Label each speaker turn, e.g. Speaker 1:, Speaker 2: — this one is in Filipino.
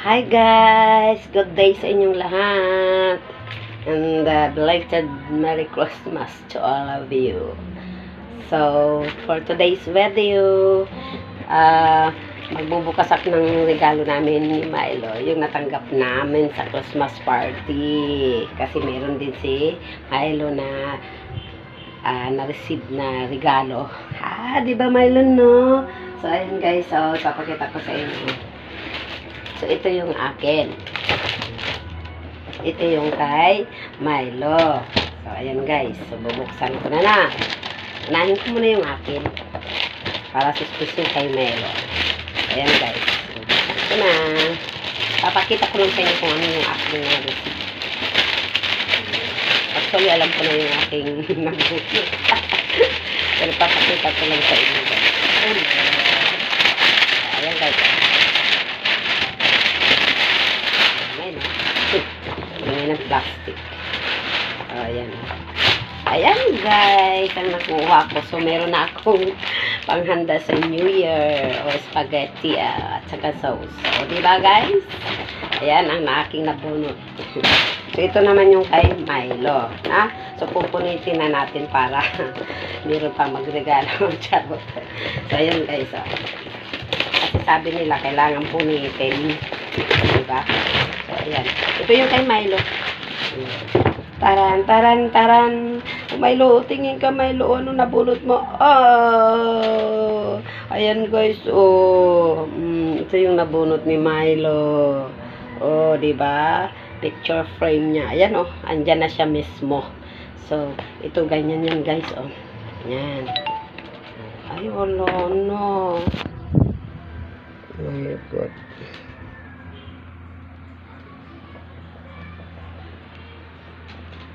Speaker 1: Hi guys! Good day sa inyong lahat. And belated Merry Christmas to all of you. So, for today's video, magbubukas ako ng regalo namin ni Milo. Yung natanggap namin sa Christmas party. Kasi meron din si Milo na na-receive na regalo. Di ba Milo, no? So, ayun guys. So, papakita ko sa inyo. So, ito yung akin. Ito yung kay Milo. So, ayan guys. So, bubuksan ko na. Unahin ko muna yung akin. Para suspicion kay Milo. Ayan guys. Bubuksan ko na. Papakita ko lang sa inyo kung ano yung aking receipt. Actually, alam ko na yung aking nabuksan. Pero papakita ko lang sa inyo guys. Ayan guys. Ayan ng plastic. Ayan. Ayan guys, ang nakuha ko. So, meron na akong panghanda sa New Year o spaghetti at saka sauce. So, diba guys? Ayan ang aking nabunot. So, ito naman yung kay Milo. So, pupunitin na natin para meron pang magregalo. Charot. So, ayan guys. Kasi sabi nila, kailangan punitin. Diba? So, ayan. Ito yung kay Milo. Taran, taran, taran. Milo, tingin ka Milo. Ano nabulot mo? Ayan guys. Ito yung nabunot ni Milo. Diba? Picture frame niya. Ayan andyan na siya mismo. So, ito ganyan yan guys. Ayan. Ay, wala no. Oh my God.